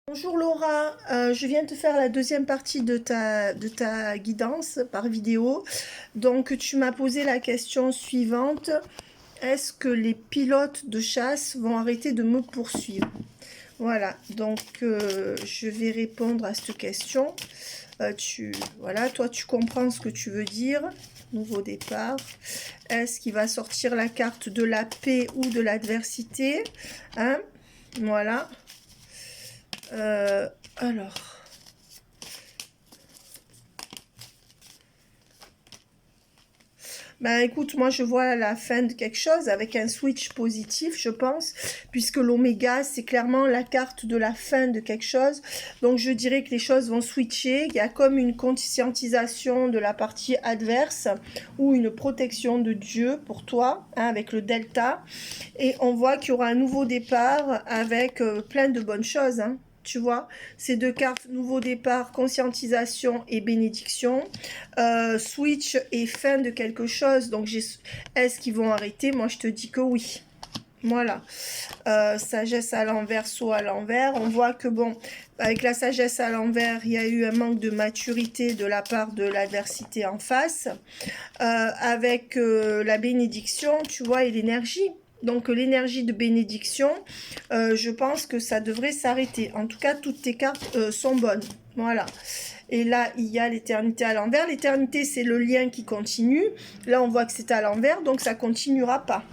Bonjour Laura, je viens de faire la deuxième partie de ta guidance par vidéo. Donc tu m'as posé la question suivante. Est-ce que les pilotes de chasse vont arrêter de me poursuivre? Voilà, donc je vais répondre à cette question. Voilà, toi tu comprends ce que tu veux dire. Nouveau départ. Est-ce qu'il va sortir la carte de la paix ou de l'adversité, hein? Voilà. Alors, ben écoute, moi je vois la fin de quelque chose avec un switch positif, je pense, puisque l'oméga c'est clairement la carte de la fin de quelque chose. Donc je dirais que les choses vont switcher. Il y a comme une conscientisation de la partie adverse ou une protection de Dieu pour toi, hein, avec le delta. Et on voit qu'il y aura un nouveau départ avec plein de bonnes choses, hein. Tu vois, ces deux cartes, nouveau départ, conscientisation et bénédiction, switch et fin de quelque chose. Donc, est-ce qu'ils vont arrêter? Moi, je te dis que oui. Voilà. Sagesse à l'envers, saut à l'envers. On voit que, bon, avec la sagesse à l'envers, il y a eu un manque de maturité de la part de l'adversité en face. Avec la bénédiction, tu vois, et l'énergie. Donc l'énergie de bénédiction, je pense que ça devrait s'arrêter. En tout cas, toutes tes cartes sont bonnes. Voilà. Et là, il y a l'éternité à l'envers. L'éternité, c'est le lien qui continue. Là, on voit que c'est à l'envers, donc ça continuera pas.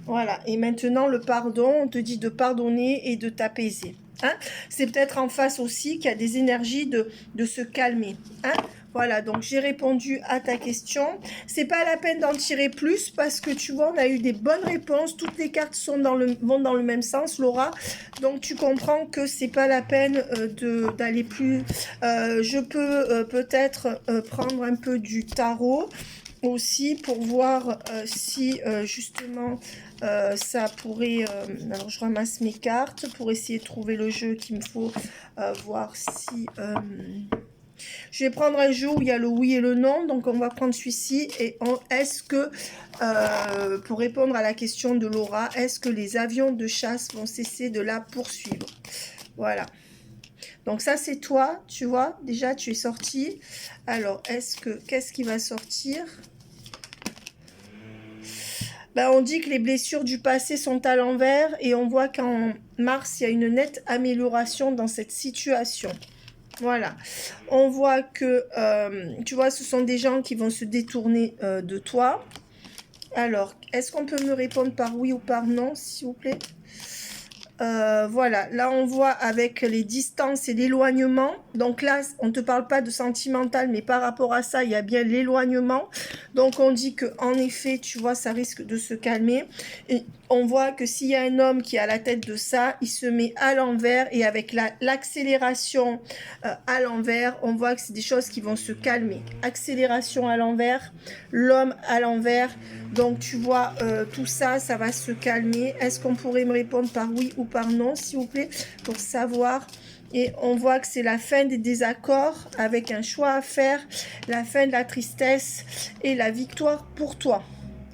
Voilà. Et maintenant, le pardon, on te dit de pardonner et de t'apaiser. Hein? C'est peut-être en face aussi qu'il y a des énergies de se calmer. Hein? Voilà, donc j'ai répondu à ta question. C'est pas la peine d'en tirer plus parce que tu vois, on a eu des bonnes réponses. Toutes les cartes vont dans le même sens, Laura. Donc tu comprends que c'est pas la peine d'aller plus. Je peux peut-être prendre un peu du tarot aussi pour voir si justement ça pourrait... alors je ramasse mes cartes pour essayer de trouver le jeu qu'il me faut, voir si... je vais prendre un jeu où il y a le oui et le non, donc on va prendre celui-ci. Et est-ce que, pour répondre à la question de Laura, est-ce que les avions de chasse vont cesser de la poursuivre? Voilà. Donc ça c'est toi, tu vois, déjà tu es sorti. Alors qu'est-ce qui va sortir? Ben, on dit que les blessures du passé sont à l'envers et on voit qu'en mars, il y a une nette amélioration dans cette situation. Voilà. On voit que, tu vois, ce sont des gens qui vont se détourner de toi. Alors, est-ce qu'on peut me répondre par oui ou par non, s'il vous plaît? Voilà, là on voit avec les distances et l'éloignement. Donc là, on ne te parle pas de sentimental, mais par rapport à ça, il y a bien l'éloignement. Donc on dit que en effet, tu vois, ça risque de se calmer. Et on voit que s'il y a un homme qui est à la tête de ça, il se met à l'envers et avec l'accélération à l'envers, on voit que c'est des choses qui vont se calmer. Accélération à l'envers, l'homme à l'envers. Donc tu vois, tout ça, ça va se calmer. Est-ce qu'on pourrait me répondre par oui ou par non, s'il vous plaît, pour savoir? Et on voit que c'est la fin des désaccords avec un choix à faire, la fin de la tristesse et la victoire pour toi.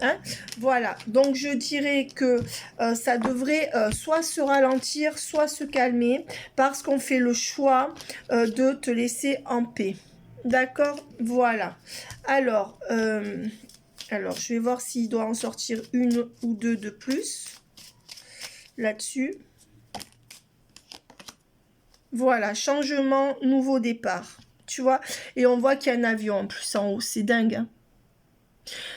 Hein? Voilà, donc je dirais que ça devrait soit se ralentir, soit se calmer, parce qu'on fait le choix de te laisser en paix. D'accord? Voilà. Alors, je vais voir s'il doit en sortir une ou deux de plus là-dessus. Voilà, changement, nouveau départ. Tu vois? Et on voit qu'il y a un avion en plus en haut. C'est dingue, hein?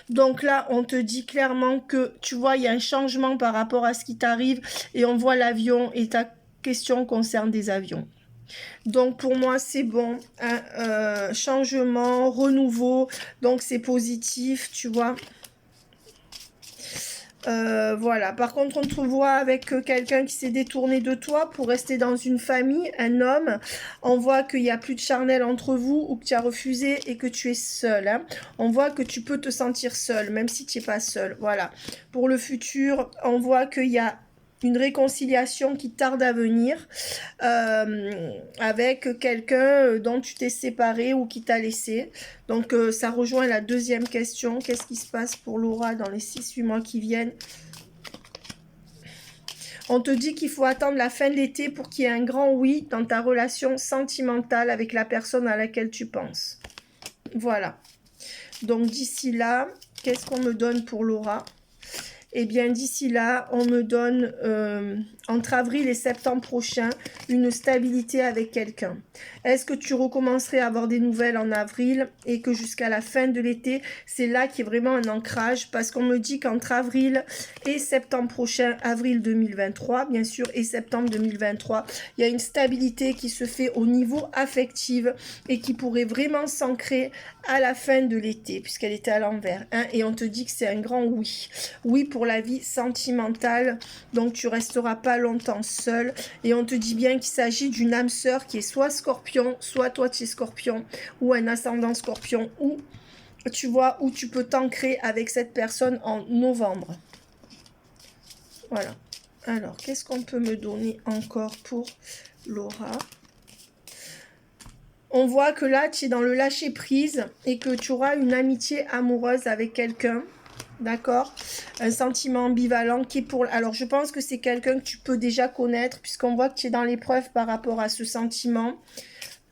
Donc là, on te dit clairement que, tu vois, il y a un changement par rapport à ce qui t'arrive. Et on voit l'avion et ta question concerne des avions. Donc pour moi c'est bon, hein, changement, renouveau, donc c'est positif, tu vois. Voilà, par contre on te voit avec quelqu'un qui s'est détourné de toi pour rester dans une famille, un homme. On voit qu'il n'y a plus de charnel entre vous ou que tu as refusé et que tu es seul, hein. On voit que tu peux te sentir seul, même si tu n'es pas seul. Voilà, pour le futur, on voit qu'il y a une réconciliation qui tarde à venir avec quelqu'un dont tu t'es séparé ou qui t'a laissé. Donc ça rejoint la deuxième question. Qu'est-ce qui se passe pour Laura dans les 6-8 mois qui viennent? On te dit qu'il faut attendre la fin de l'été pour qu'il y ait un grand oui dans ta relation sentimentale avec la personne à laquelle tu penses. Voilà. Donc d'ici là, qu'est-ce qu'on me donne pour Laura? Eh bien, d'ici là, on me donne, entre avril et septembre prochain, une stabilité avec quelqu'un. Est-ce que tu recommencerais à avoir des nouvelles en avril et que jusqu'à la fin de l'été, c'est là qu'il y a vraiment un ancrage? Parce qu'on me dit qu'entre avril et septembre prochain, avril 2023, bien sûr, et septembre 2023, il y a une stabilité qui se fait au niveau affectif et qui pourrait vraiment s'ancrer à la fin de l'été, puisqu'elle était à l'envers. Hein, et on te dit que c'est un grand oui. Oui pour la vie sentimentale, donc tu resteras pas longtemps seul. Et on te dit bien qu'il s'agit d'une âme sœur qui est soit Scorpion, soit toi tu es Scorpion, ou un ascendant Scorpion, ou tu vois, où tu peux t'ancrer avec cette personne en novembre. Voilà. Alors, qu'est-ce qu'on peut me donner encore pour Laura? On voit que là, tu es dans le lâcher-prise et que tu auras une amitié amoureuse avec quelqu'un. D'accord? Un sentiment ambivalent qui est pour... Alors, je pense que c'est quelqu'un que tu peux déjà connaître puisqu'on voit que tu es dans l'épreuve par rapport à ce sentiment.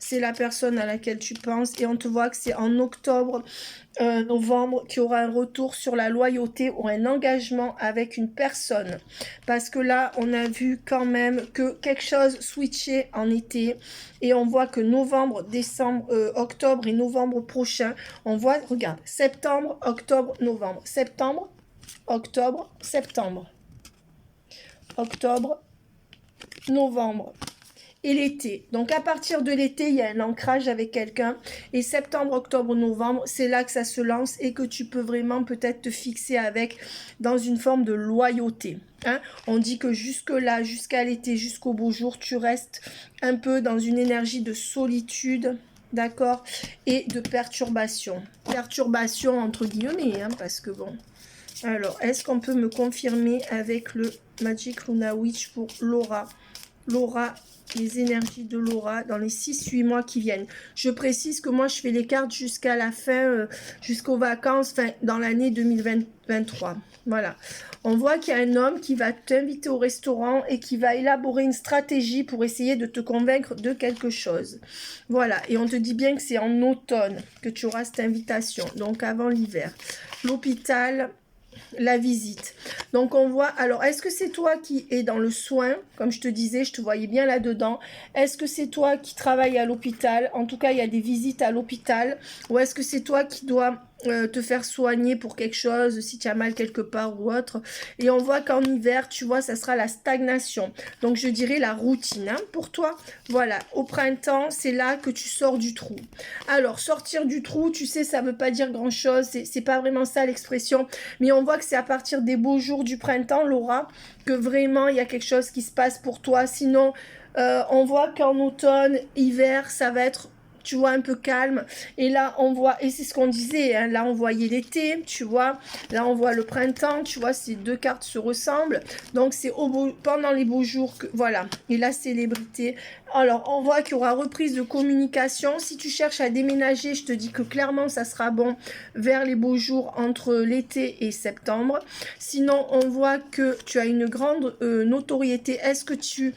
C'est la personne à laquelle tu penses et on te voit que c'est en octobre, novembre, qu'il y aura un retour sur la loyauté ou un engagement avec une personne. Parce que là, on a vu quand même que quelque chose switchait en été et on voit que novembre, décembre, octobre et novembre prochain, on voit, regarde, septembre, octobre, novembre, septembre, octobre, septembre, octobre, novembre. Et l'été. Donc à partir de l'été, il y a un ancrage avec quelqu'un. Et septembre, octobre, novembre, c'est là que ça se lance et que tu peux vraiment peut-être te fixer avec dans une forme de loyauté. Hein? On dit que jusque-là, jusqu'à l'été, jusqu'au beau jour, tu restes un peu dans une énergie de solitude, d'accord, et de perturbation. Perturbation entre guillemets, hein, parce que bon... Alors, est-ce qu'on peut me confirmer avec le Magic Luna Witch pour Laura? Laura, les énergies de Laura dans les 6-8 mois qui viennent. Je précise que moi, je fais les cartes jusqu'à la fin, jusqu'aux vacances, enfin, dans l'année 2023. Voilà. On voit qu'il y a un homme qui va t'inviter au restaurant et qui va élaborer une stratégie pour essayer de te convaincre de quelque chose. Voilà. Et on te dit bien que c'est en automne que tu auras cette invitation, donc avant l'hiver. L'hôpital... La visite. Donc on voit, alors est-ce que c'est toi qui es dans le soin? Comme je te disais, je te voyais bien là-dedans. Est-ce que c'est toi qui travailles à l'hôpital? En tout cas, il y a des visites à l'hôpital. Ou est-ce que c'est toi qui dois te faire soigner pour quelque chose, si tu as mal quelque part ou autre? Et on voit qu'en hiver, tu vois, ça sera la stagnation. Donc je dirais la routine, hein, pour toi. Voilà, au printemps, c'est là que tu sors du trou. Alors, sortir du trou, tu sais, ça veut pas dire grand-chose. C'est pas vraiment ça l'expression. Mais on voit que c'est à partir des beaux jours du printemps, Laura, que vraiment il y a quelque chose qui se passe pour toi. Sinon, on voit qu'en automne, hiver, ça va être, tu vois, un peu calme. Et là, on voit, et c'est ce qu'on disait, hein, là, on voyait l'été, tu vois. Là, on voit le printemps, tu vois, ces deux cartes se ressemblent. Donc, c'est pendant les beaux jours que, voilà, et la célébrité. Alors, on voit qu'il y aura reprise de communication. Si tu cherches à déménager, je te dis que clairement, ça sera bon vers les beaux jours entre l'été et septembre. Sinon, on voit que tu as une grande notoriété. Est-ce que tu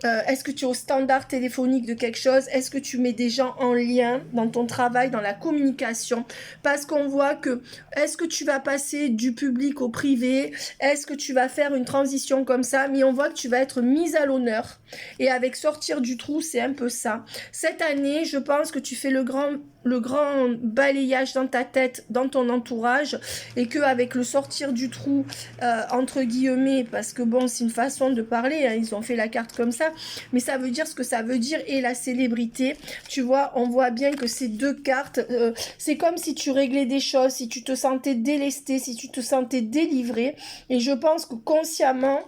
es au standard téléphonique de quelque chose? Est-ce que tu mets des gens en lien dans ton travail, dans la communication? Parce qu'on voit que, est-ce que tu vas passer du public au privé? Est-ce que tu vas faire une transition comme ça? Mais on voit que tu vas être mise à l'honneur. Et avec sortir du trou, c'est un peu ça. Cette année, je pense que tu fais le grand balayage dans ta tête, dans ton entourage, et que avec le sortir du trou, entre guillemets, parce que bon, c'est une façon de parler, hein, ils ont fait la carte comme ça, mais ça veut dire ce que ça veut dire, et la célébrité, tu vois, on voit bien que ces deux cartes, c'est comme si tu réglais des choses, si tu te sentais délesté, si tu te sentais délivré, et je pense que consciemment,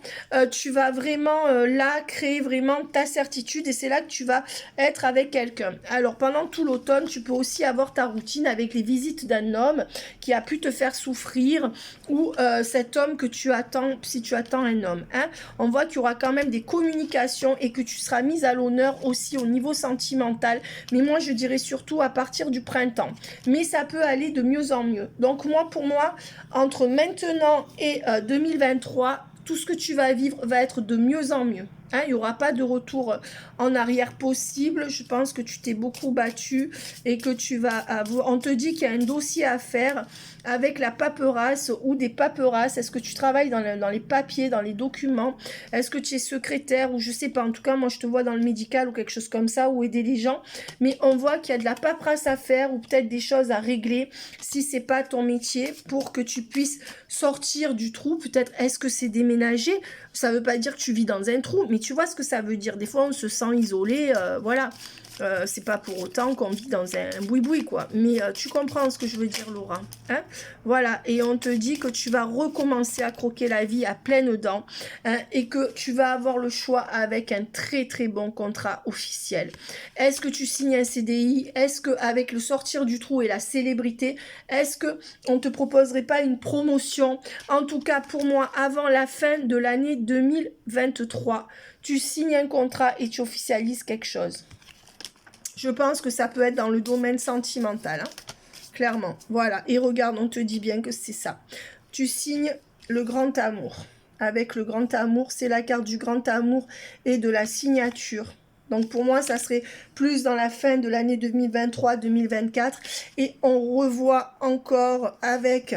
tu vas vraiment là créer vraiment ta certitude, et c'est là que tu vas être avec quelqu'un. Alors pendant tout l'automne, tu peux aussi avoir ta routine avec les visites d'un homme qui a pu te faire souffrir, ou cet homme que tu attends, si tu attends un homme, hein. On voit qu'il y aura quand même des communications et que tu seras mise à l'honneur aussi au niveau sentimental, mais moi je dirais surtout à partir du printemps, mais ça peut aller de mieux en mieux. Donc moi, pour moi, entre maintenant et 2023, tout ce que tu vas vivre va être de mieux en mieux. Hein, il n'y aura pas de retour en arrière possible. Je pense que tu t'es beaucoup battu et que tu vas avoir... On te dit qu'il y a un dossier à faire avec la paperasse ou des paperasses. Est-ce que tu travailles dans les papiers, dans les documents? Est-ce que tu es secrétaire ou je sais pas. En tout cas, moi, je te vois dans le médical ou quelque chose comme ça, ou aider les gens. Mais on voit qu'il y a de la paperasse à faire ou peut-être des choses à régler si c'est pas ton métier pour que tu puisses sortir du trou. Peut-être est-ce que c'est déménager? Ça veut pas dire que tu vis dans un trou, mais tu vois ce que ça veut dire. Des fois, on se sent isolé, voilà. C'est pas pour autant qu'on vit dans un boui-boui, quoi. Mais tu comprends ce que je veux dire, Laura. Hein? Voilà, et on te dit que tu vas recommencer à croquer la vie à pleines dents, hein, et que tu vas avoir le choix avec un très très bon contrat officiel. Est-ce que tu signes un CDI? Est-ce qu'avec le sortir du trou et la célébrité, est-ce qu'on ne te proposerait pas une promotion? En tout cas, pour moi, avant la fin de l'année 2023, tu signes un contrat et tu officialises quelque chose. Je pense que ça peut être dans le domaine sentimental, hein, clairement. Voilà, et regarde, on te dit bien que c'est ça. Tu signes le grand amour. Avec le grand amour, c'est la carte du grand amour et de la signature. Donc pour moi, ça serait plus dans la fin de l'année 2023-2024. Et on revoit encore avec...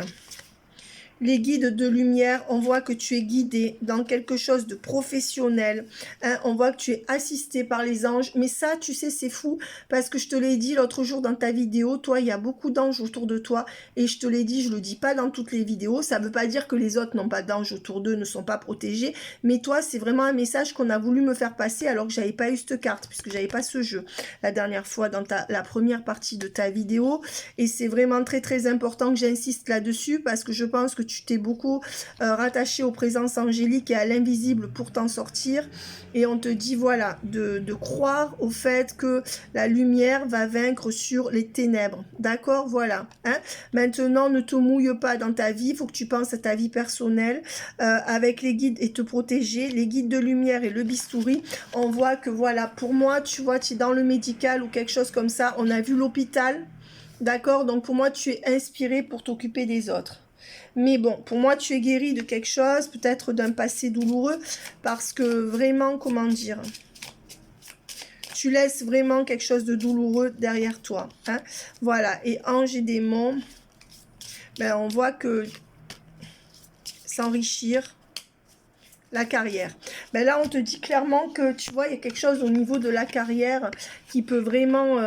les guides de lumière, on voit que tu es guidé dans quelque chose de professionnel. Hein, on voit que tu es assisté par les anges. Mais ça, tu sais, c'est fou. Parce que je te l'ai dit l'autre jour dans ta vidéo. Toi, il y a beaucoup d'anges autour de toi. Et je te l'ai dit, je le dis pas dans toutes les vidéos. Ça veut pas dire que les autres n'ont pas d'anges autour d'eux, ne sont pas protégés. Mais toi, c'est vraiment un message qu'on a voulu me faire passer alors que j'avais pas eu cette carte. Puisque j'avais pas ce jeu la dernière fois dans la première partie de ta vidéo. Et c'est vraiment très très important que j'insiste là-dessus. Parce que je pense que tu t'es beaucoup rattaché aux présences angéliques et à l'invisible pour t'en sortir. Et on te dit, voilà, de croire au fait que la lumière va vaincre sur les ténèbres. D'accord? Voilà. Hein? Maintenant, ne te mouille pas dans ta vie. Il faut que tu penses à ta vie personnelle avec les guides et te protéger. Les guides de lumière et le bistouri. On voit que, voilà, pour moi, tu vois, tu es dans le médical ou quelque chose comme ça. On a vu l'hôpital. D'accord? Donc, pour moi, tu es inspiré pour t'occuper des autres. Mais bon, pour moi, tu es guéri de quelque chose, peut-être d'un passé douloureux, parce que vraiment, comment dire, tu laisses vraiment quelque chose de douloureux derrière toi. Hein? Voilà, et anges et démons, ben, on voit que s'enrichir, la carrière. Ben là, on te dit clairement que, tu vois, il y a quelque chose au niveau de la carrière qui peut vraiment,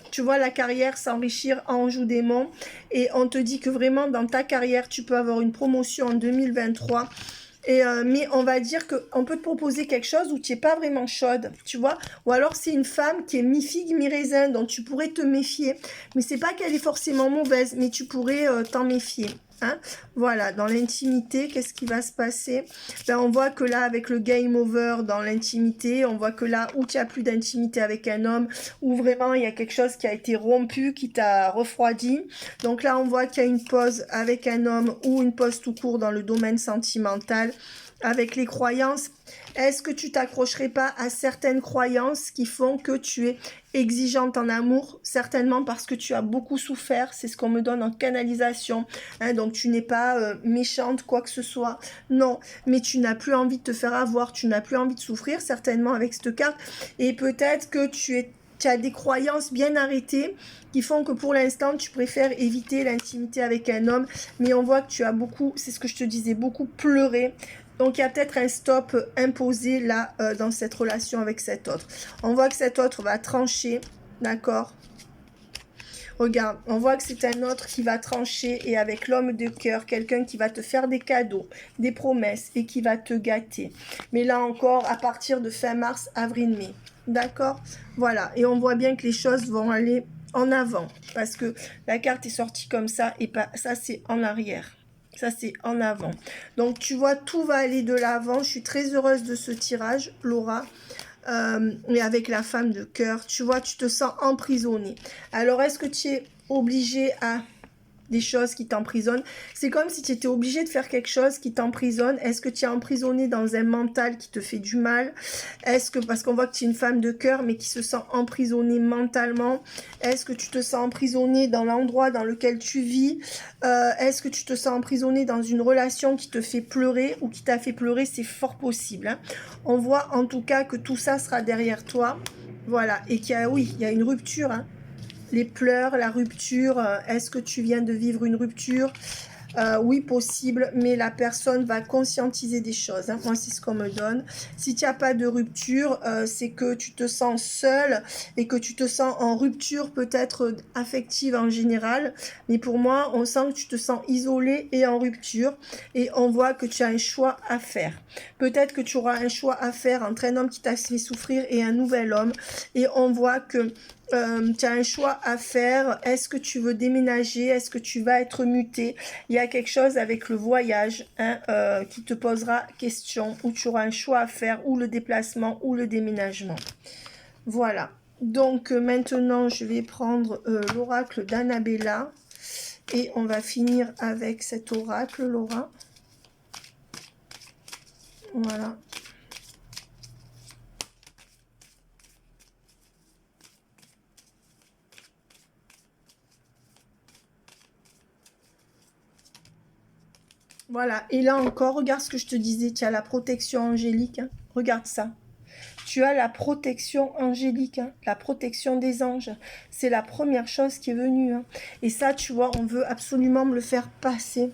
tu vois, la carrière s'enrichir, ange ou démon. Et on te dit que vraiment, dans ta carrière, tu peux avoir une promotion en 2023. Et, mais on va dire qu'on peut te proposer quelque chose où tu n'es pas vraiment chaude, tu vois. Ou alors, c'est une femme qui est mi-figue, mi-raisin, dont tu pourrais te méfier. Mais c'est pas qu'elle est forcément mauvaise, mais tu pourrais t'en méfier. Hein? Voilà, dans l'intimité, qu'est-ce qui va se passer? Ben, on voit que là, avec le game over dans l'intimité, on voit que là, où tu n'as plus d'intimité avec un homme, où vraiment il y a quelque chose qui a été rompu, qui t'a refroidi. Donc là, on voit qu'il y a une pause avec un homme ou une pause tout court dans le domaine sentimental. Avec les croyances, est-ce que tu t'accrocherais pas à certaines croyances qui font que tu es exigeante en amour? Certainement parce que tu as beaucoup souffert, c'est ce qu'on me donne en canalisation. Hein, donc tu n'es pas méchante, quoi que ce soit. Non, mais tu n'as plus envie de te faire avoir, tu n'as plus envie de souffrir, certainement avec cette carte. Et peut-être que tu as des croyances bien arrêtées qui font que pour l'instant, tu préfères éviter l'intimité avec un homme. Mais on voit que tu as beaucoup, c'est ce que je te disais, beaucoup pleuré. Donc, il y a peut-être un stop imposé là, dans cette relation avec cet autre. On voit que cet autre va trancher, d'accord? Regarde, on voit que c'est un autre qui va trancher et avec l'homme de cœur, quelqu'un qui va te faire des cadeaux, des promesses et qui va te gâter. Mais là encore, à partir de fin mars, avril, mai. D'accord? Voilà. Et on voit bien que les choses vont aller en avant parce que la carte est sortie comme ça et pas, ça, c'est en arrière. Ça, c'est en avant. Donc, tu vois, tout va aller de l'avant. Je suis très heureuse de ce tirage, Laura. Mais avec la femme de cœur, tu vois, tu te sens emprisonnée. Alors, est-ce que tu es obligé à des choses qui t'emprisonnent. C'est comme si tu étais obligé de faire quelque chose qui t'emprisonne. Est-ce que tu es emprisonné dans un mental qui te fait du mal? Est-ce que, parce qu'on voit que tu es une femme de cœur, mais qui se sent emprisonnée mentalement? Est-ce que tu te sens emprisonnée dans l'endroit dans lequel tu vis? Est-ce que tu te sens emprisonnée dans une relation qui te fait pleurer ou qui t'a fait pleurer? C'est fort possible, hein. On voit en tout cas que tout ça sera derrière toi. Voilà, et qu'il y a, oui, il y a une rupture, hein. Les pleurs, la rupture, est-ce que tu viens de vivre une rupture? Oui, possible, mais la personne va conscientiser des choses, hein. Moi, c'est ce qu'on me donne. Si tu n'as pas de rupture, c'est que tu te sens seule et que tu te sens en rupture peut-être affective en général. Mais pour moi, on sent que tu te sens isolée et en rupture. Et on voit que tu as un choix à faire. Peut-être que tu auras un choix à faire entre un homme qui t'a fait souffrir et un nouvel homme. Et on voit que tu as un choix à faire. Est-ce que tu veux déménager? Est-ce que tu vas être muté? Il y a quelque chose avec le voyage, hein, qui te posera question, où tu auras un choix à faire, ou le déplacement, ou le déménagement. Voilà. Donc maintenant, je vais prendre l'oracle d'Annabella. Et on va finir avec cet oracle, Laura. Voilà. Voilà, et là encore, regarde ce que je te disais, tu as la protection angélique, hein. Regarde ça. Tu as la protection angélique, hein, la protection des anges. C'est la première chose qui est venue, hein. Et ça, tu vois, on veut absolument me le faire passer.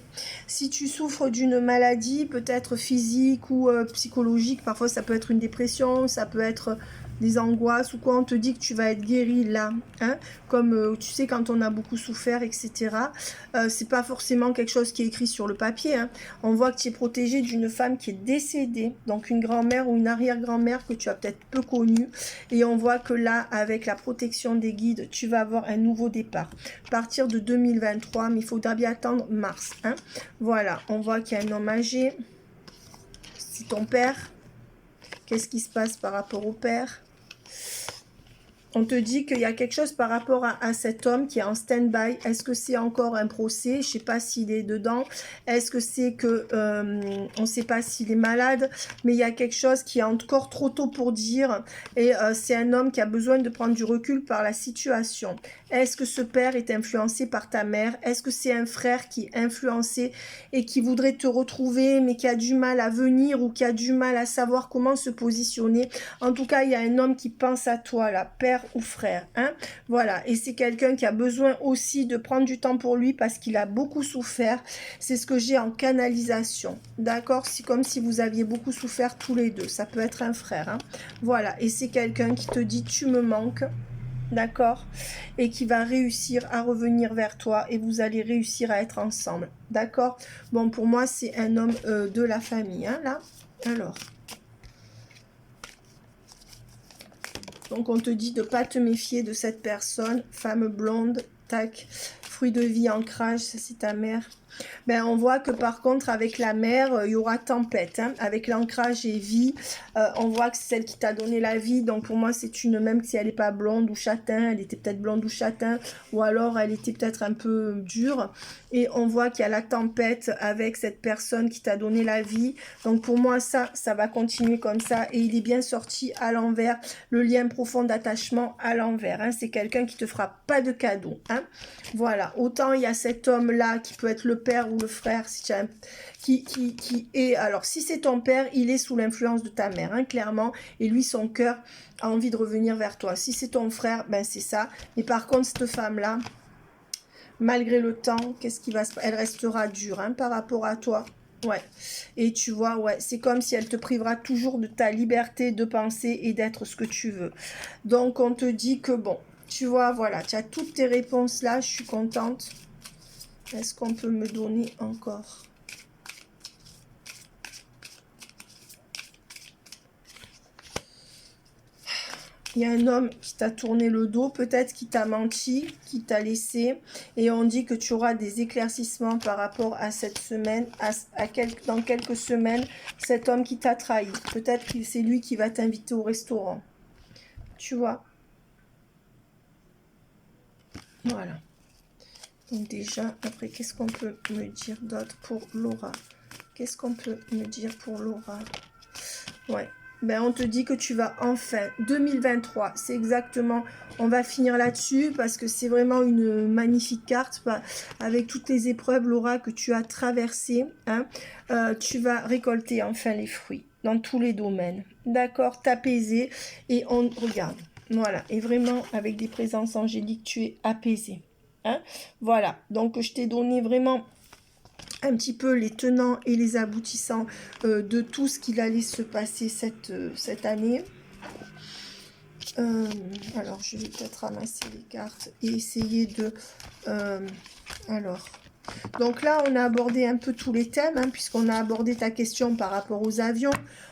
Si tu souffres d'une maladie, peut-être physique ou psychologique, parfois ça peut être une dépression, ça peut être des angoisses ou quoi, on te dit que tu vas être guéri là, hein, comme tu sais quand on a beaucoup souffert, etc. C'est pas forcément quelque chose qui est écrit sur le papier, hein. On voit que tu es protégé d'une femme qui est décédée, donc une grand-mère ou une arrière-grand-mère que tu as peut-être peu connue, et on voit que là, avec la protection des guides, tu vas avoir un nouveau départ, à partir de 2023, mais il faudra bien attendre mars, hein. Voilà, on voit qu'il y a un homme âgé, c'est ton père. Qu'est-ce qui se passe par rapport au père? On te dit qu'il y a quelque chose par rapport à cet homme qui est en stand-by. Est-ce que c'est encore un procès? Je ne sais pas s'il est dedans. Est-ce que c'est que on ne sait pas s'il est malade? Mais il y a quelque chose qui est encore trop tôt pour dire. Et c'est un homme qui a besoin de prendre du recul par la situation. Est-ce que ce père est influencé par ta mère? Est-ce que c'est un frère qui est influencé et qui voudrait te retrouver mais qui a du mal à venir ou qui a du mal à savoir comment se positionner? En tout cas, il y a un homme qui pense à toi là, père ou frère, hein. Voilà, et c'est quelqu'un qui a besoin aussi de prendre du temps pour lui parce qu'il a beaucoup souffert. C'est ce que j'ai en canalisation, d'accord? C'est comme si vous aviez beaucoup souffert tous les deux. Ça peut être un frère, hein. Voilà, et c'est quelqu'un qui te dit tu me manques, d'accord, et qui va réussir à revenir vers toi et vous allez réussir à être ensemble, d'accord? Bon, pour moi c'est un homme de la famille, hein, là. Alors, donc on te dit de ne pas te méfier de cette personne, femme blonde, tac, fruit de vie, ancrage, ça c'est ta mère. Ben, on voit que par contre avec la mer, il y aura tempête, hein. Avec l'ancrage et vie, on voit que c'est celle qui t'a donné la vie, donc pour moi c'est une, même si elle n'est pas blonde ou châtain, elle était peut-être blonde ou châtain, ou alors elle était peut-être un peu dure, et on voit qu'il y a la tempête avec cette personne qui t'a donné la vie, donc pour moi ça va continuer comme ça, et il est bien sorti à l'envers, le lien profond d'attachement à l'envers, hein. C'est quelqu'un qui te fera pas de cadeau, hein. Voilà, autant il y a cet homme là qui peut être le père ou le frère, si tu as un, qui est, alors si c'est ton père, il est sous l'influence de ta mère, hein, clairement, et lui son cœur a envie de revenir vers toi. Si c'est ton frère, ben c'est ça, mais par contre cette femme là, malgré le temps, qu'est-ce qui va se passer? Elle restera dure, hein, par rapport à toi. Ouais, et tu vois, ouais, c'est comme si elle te privera toujours de ta liberté de penser et d'être ce que tu veux. Donc on te dit que bon, tu vois, voilà, tu as toutes tes réponses là, je suis contente. Est-ce qu'on peut me donner encore? Il y a un homme qui t'a tourné le dos, peut-être qui t'a menti, qui t'a laissé. Et on dit que tu auras des éclaircissements par rapport à cette semaine, dans quelques semaines, cet homme qui t'a trahi. Peut-être que c'est lui qui va t'inviter au restaurant. Tu vois? Voilà. Donc déjà, après, qu'est-ce qu'on peut me dire d'autre pour Laura? Qu'est-ce qu'on peut me dire pour Laura? Ouais. Ben, on te dit que tu vas enfin, 2023, c'est exactement, on va finir là-dessus parce que c'est vraiment une magnifique carte, bah, avec toutes les épreuves, Laura, que tu as traversées, hein, tu vas récolter enfin les fruits dans tous les domaines, d'accord, t'apaiser, et on regarde, voilà, et vraiment avec des présences angéliques, tu es apaisé, hein, voilà, donc je t'ai donné vraiment un petit peu les tenants et les aboutissants de tout ce qu'il allait se passer cette année. Alors, je vais peut-être ramasser les cartes et essayer de... alors, donc là, on a abordé un peu tous les thèmes, hein, puisqu'on a abordé ta question par rapport aux avions.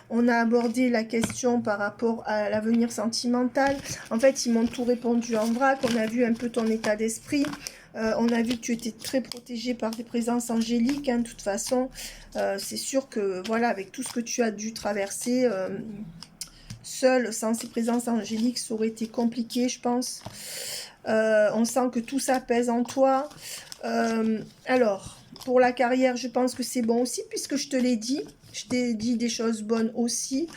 On a abordé la question par rapport à l'avenir sentimental. En fait, ils m'ont tout répondu en vrac. On a vu un peu ton état d'esprit. On a vu que tu étais très protégé par des présences angéliques. Hein, de toute façon, c'est sûr que, voilà, avec tout ce que tu as dû traverser, seul, sans ces présences angéliques, ça aurait été compliqué, je pense. On sent que tout ça pèse en toi. Alors, pour la carrière, je pense que c'est bon aussi, puisque je te l'ai dit. Je t'ai dit des choses bonnes aussi.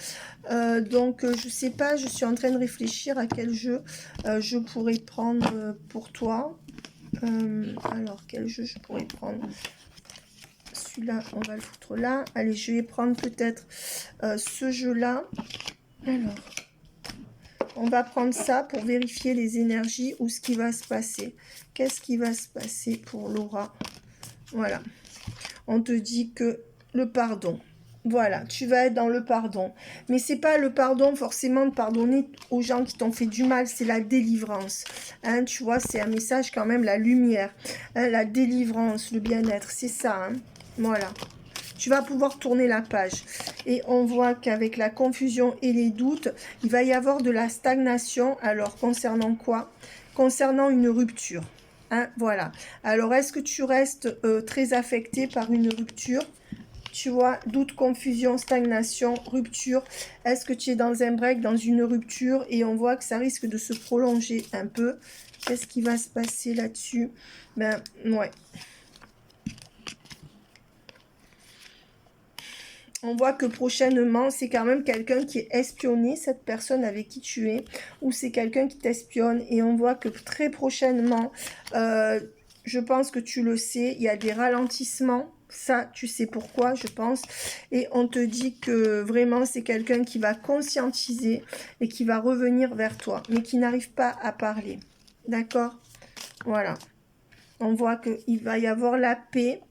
Donc, je sais pas, je suis en train de réfléchir à quel jeu je pourrais prendre pour toi. Alors, quel jeu je pourrais prendre? Celui-là, on va le foutre là. Allez, je vais prendre peut-être ce jeu-là. Alors, on va prendre ça pour vérifier les énergies ou ce qui va se passer. Qu'est-ce qui va se passer pour Laura? Voilà. On te dit que le pardon. Voilà, tu vas être dans le pardon. Mais c'est pas le pardon forcément de pardonner aux gens qui t'ont fait du mal, c'est la délivrance. Hein, tu vois, c'est un message quand même, la lumière. Hein, la délivrance, le bien-être, c'est ça. Hein, voilà. Tu vas pouvoir tourner la page. Et on voit qu'avec la confusion et les doutes, il va y avoir de la stagnation. Alors, concernant quoi? Concernant une rupture. Hein, voilà. Alors, est-ce que tu restes très affecté par une rupture? Tu vois, doute, confusion, stagnation, rupture. Est-ce que tu es dans un break, dans une rupture? Et on voit que ça risque de se prolonger un peu. Qu'est-ce qui va se passer là-dessus? Ben, ouais. On voit que prochainement, c'est quand même quelqu'un qui est espionné, cette personne avec qui tu es, ou c'est quelqu'un qui t'espionne. Et on voit que très prochainement, je pense que tu le sais, il y a des ralentissements. Ça, tu sais pourquoi, je pense. Et on te dit que vraiment, c'est quelqu'un qui va conscientiser et qui va revenir vers toi, mais qui n'arrive pas à parler. D'accord? Voilà. On voit qu'il va y avoir la paix.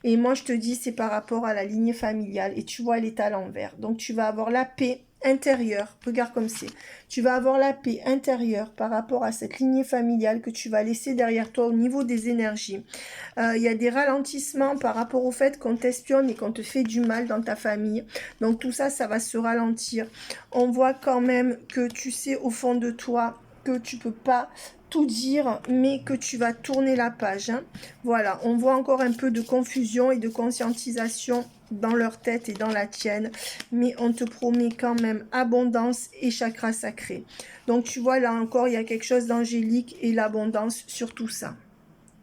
Et moi, je te dis, c'est par rapport à la lignée familiale. Et tu vois, elle est à l'envers. Donc, tu vas avoir la paix intérieure. Regarde comme c'est. Tu vas avoir la paix intérieure par rapport à cette lignée familiale que tu vas laisser derrière toi au niveau des énergies. Il y a des ralentissements par rapport au fait qu'on t'espionne et qu'on te fait du mal dans ta famille. Donc, tout ça, ça va se ralentir. On voit quand même que tu sais au fond de toi que tu peux pas tout dire, mais que tu vas tourner la page. Hein. Voilà, on voit encore un peu de confusion et de conscientisation dans leur tête et dans la tienne, mais on te promet quand même abondance et chakra sacré. Donc tu vois, là encore, il y a quelque chose d'angélique et l'abondance sur tout ça.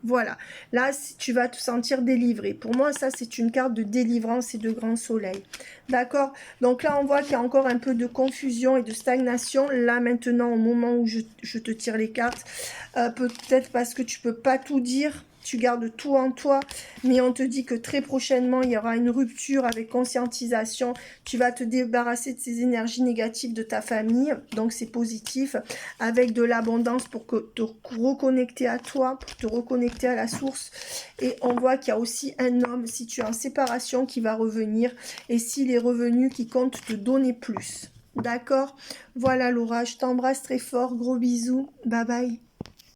Voilà, là, tu vas te sentir délivré. Pour moi, ça, c'est une carte de délivrance et de grand soleil. D'accord? Donc là, on voit qu'il y a encore un peu de confusion et de stagnation. Là, maintenant, au moment où je te tire les cartes, peut-être parce que tu peux pas tout dire. Tu gardes tout en toi, mais on te dit que très prochainement, il y aura une rupture avec conscientisation. Tu vas te débarrasser de ces énergies négatives de ta famille, donc c'est positif, avec de l'abondance pour te reconnecter à toi, pour te reconnecter à la source. Et on voit qu'il y a aussi un homme, si tu es en séparation, qui va revenir, et s'il est revenu, qui compte te donner plus. D'accord? Voilà Laura, je t'embrasse très fort, gros bisous, bye bye.